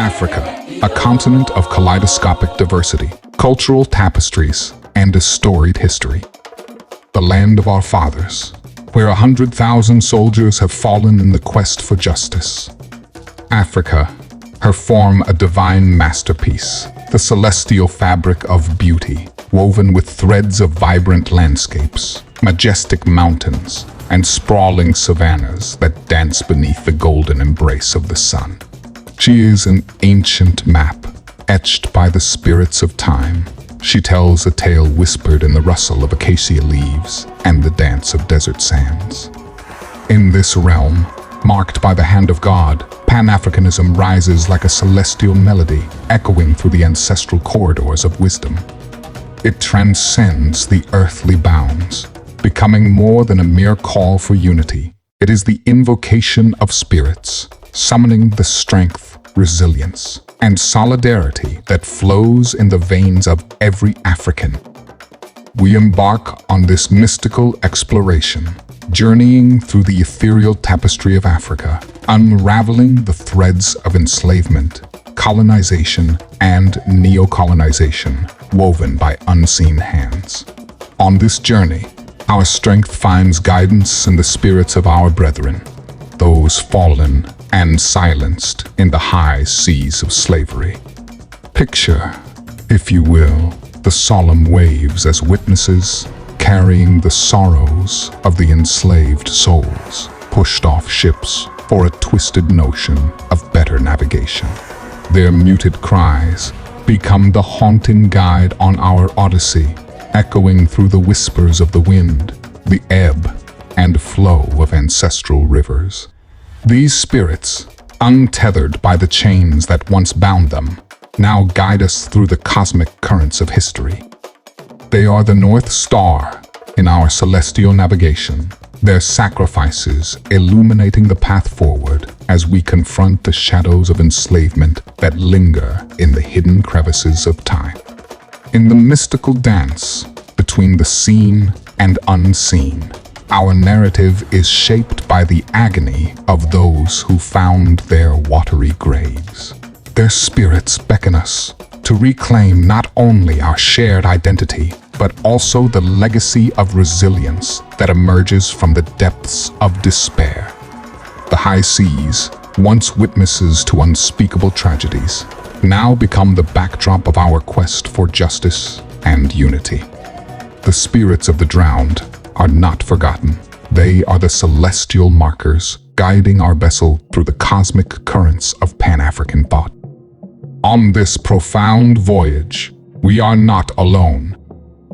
Africa, a continent of kaleidoscopic diversity, cultural tapestries, and a storied history. The land of our fathers, where 100,000 soldiers have fallen in the quest for justice. Africa, her form a divine masterpiece, the celestial fabric of beauty, woven with threads of vibrant landscapes, majestic mountains, and sprawling savannas that dance beneath the golden embrace of the sun. She is an ancient map, etched by the spirits of time. She tells a tale whispered in the rustle of acacia leaves and the dance of desert sands. In this realm, marked by the hand of God, Pan-Africanism rises like a celestial melody, echoing through the ancestral corridors of wisdom. It transcends the earthly bounds, becoming more than a mere call for unity. It is the invocation of spirits, summoning the strength, resilience, and solidarity that flows in the veins of every African. We embark on this mystical exploration, journeying through the ethereal tapestry of Africa, unraveling the threads of enslavement, colonization, and neo-colonization woven by unseen hands. On this journey, our strength finds guidance in the spirits of our brethren, those fallen and silenced in the high seas of slavery. Picture, if you will, the solemn waves as witnesses, carrying the sorrows of the enslaved souls, pushed off ships for a twisted notion of better navigation. Their muted cries become the haunting guide on our odyssey, echoing through the whispers of the wind, the ebb and flow of ancestral rivers. These spirits, untethered by the chains that once bound them, now guide us through the cosmic currents of history. They are the North Star in our celestial navigation, their sacrifices illuminating the path forward as we confront the shadows of enslavement that linger in the hidden crevices of time. In the mystical dance between the seen and unseen, our narrative is shaped by the agony of those who found their watery graves. Their spirits beckon us to reclaim not only our shared identity, but also the legacy of resilience that emerges from the depths of despair. The high seas, once witnesses to unspeakable tragedies, now become the backdrop of our quest for justice and unity. The spirits of the drowned are not forgotten. They are the celestial markers guiding our vessel through the cosmic currents of Pan-African thought. On this profound voyage, we are not alone.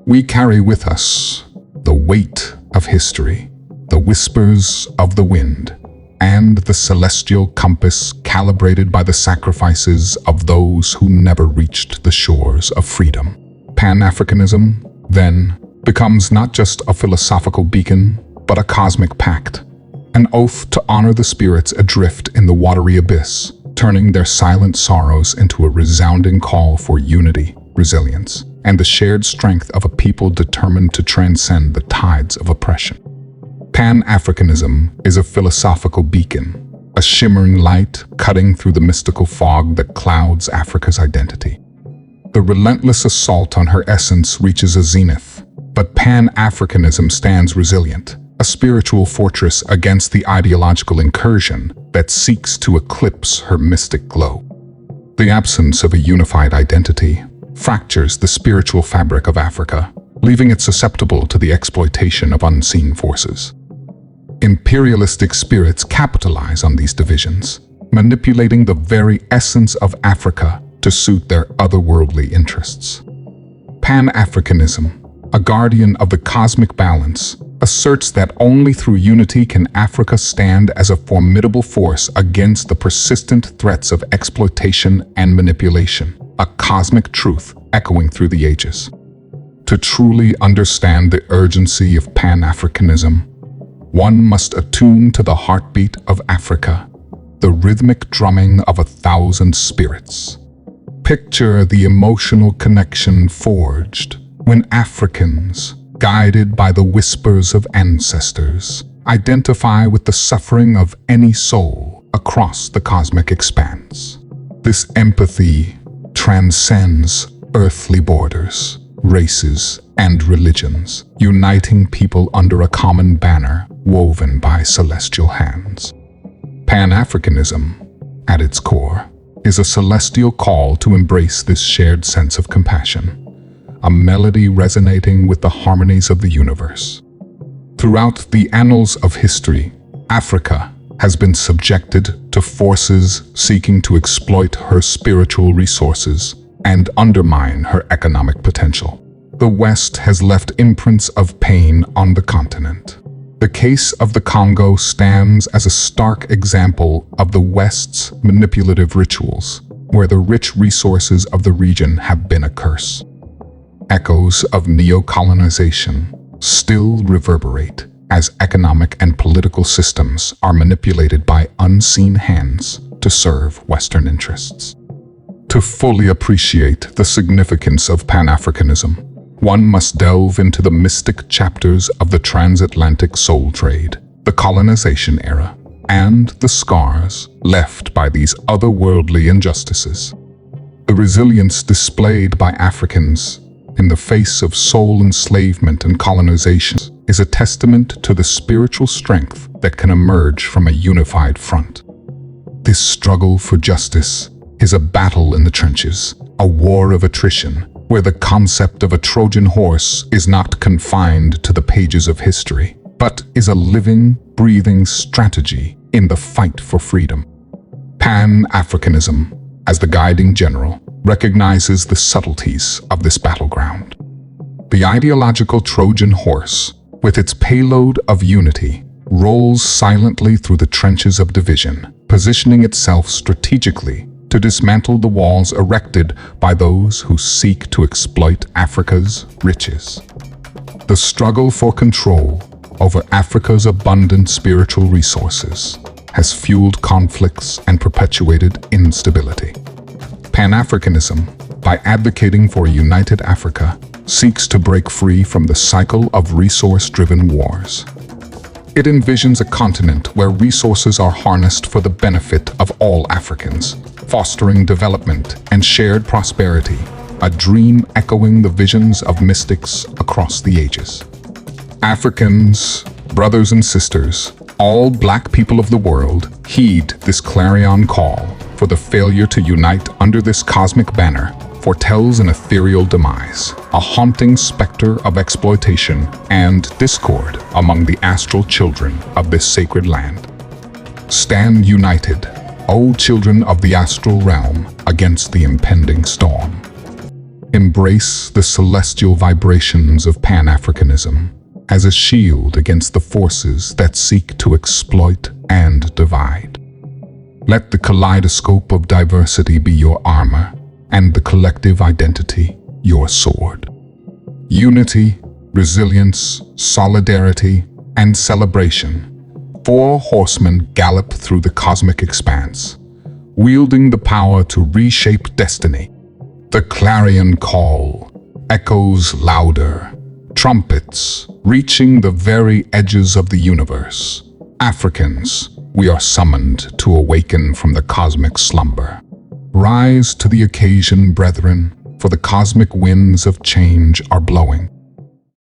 We carry with us the weight of history, the whispers of the wind, and the celestial compass calibrated by the sacrifices of those who never reached the shores of freedom. Pan-Africanism, then, becomes not just a philosophical beacon, but a cosmic pact, an oath to honor the spirits adrift in the watery abyss, turning their silent sorrows into a resounding call for unity, resilience, and the shared strength of a people determined to transcend the tides of oppression. Pan-Africanism is a philosophical beacon, a shimmering light cutting through the mystical fog that clouds Africa's identity. The relentless assault on her essence reaches a zenith, but Pan-Africanism stands resilient, a spiritual fortress against the ideological incursion that seeks to eclipse her mystic glow. The absence of a unified identity fractures the spiritual fabric of Africa, leaving it susceptible to the exploitation of unseen forces. Imperialistic spirits capitalize on these divisions, manipulating the very essence of Africa to suit their otherworldly interests. Pan-Africanism, a guardian of the cosmic balance, asserts that only through unity can Africa stand as a formidable force against the persistent threats of exploitation and manipulation, a cosmic truth echoing through the ages. To truly understand the urgency of Pan-Africanism, one must attune to the heartbeat of Africa, the rhythmic drumming of 1,000 spirits. Picture the emotional connection forged when Africans, guided by the whispers of ancestors, identify with the suffering of any soul across the cosmic expanse. This empathy transcends earthly borders, races, and religions, uniting people under a common banner woven by celestial hands. Pan-Africanism, at its core, is a celestial call to embrace this shared sense of compassion, a melody resonating with the harmonies of the universe. Throughout the annals of history, Africa has been subjected to forces seeking to exploit her spiritual resources and undermine her economic potential. The West has left imprints of pain on the continent. The case of the Congo stands as a stark example of the West's manipulative rituals, where the rich resources of the region have been a curse. Echoes of neo-colonization still reverberate as economic and political systems are manipulated by unseen hands to serve Western interests. To fully appreciate the significance of Pan-Africanism, one must delve into the mystic chapters of the transatlantic soul trade, the colonization era, and the scars left by these otherworldly injustices. The resilience displayed by Africans in the face of soul enslavement and colonization is a testament to the spiritual strength that can emerge from a unified front. This struggle for justice is a battle in the trenches, a war of attrition, where the concept of a Trojan horse is not confined to the pages of history, but is a living, breathing strategy in the fight for freedom. Pan-Africanism, as the guiding general, recognizes the subtleties of this battleground. The ideological Trojan horse, with its payload of unity, rolls silently through the trenches of division, positioning itself strategically to dismantle the walls erected by those who seek to exploit Africa's riches. The struggle for control over Africa's abundant spiritual resources has fueled conflicts and perpetuated instability. Pan-Africanism, by advocating for a united Africa, seeks to break free from the cycle of resource-driven wars. It envisions a continent where resources are harnessed for the benefit of all Africans, fostering development and shared prosperity, a dream echoing the visions of mystics across the ages. Africans, brothers and sisters, all Black people of the world, heed this clarion call, for the failure to unite under this cosmic banner foretells an ethereal demise, a haunting specter of exploitation and discord among the astral children of this sacred land. Stand united, O children of the astral realm, against the impending storm. Embrace the celestial vibrations of Pan-Africanism as a shield against the forces that seek to exploit and divide. Let the kaleidoscope of diversity be your armor, and the collective identity your sword. Unity, resilience, solidarity, and celebration. 4 horsemen gallop through the cosmic expanse, wielding the power to reshape destiny. The clarion call echoes louder, trumpets reaching the very edges of the universe. Africans, we are summoned to awaken from the cosmic slumber. Rise to the occasion, brethren, for the cosmic winds of change are blowing.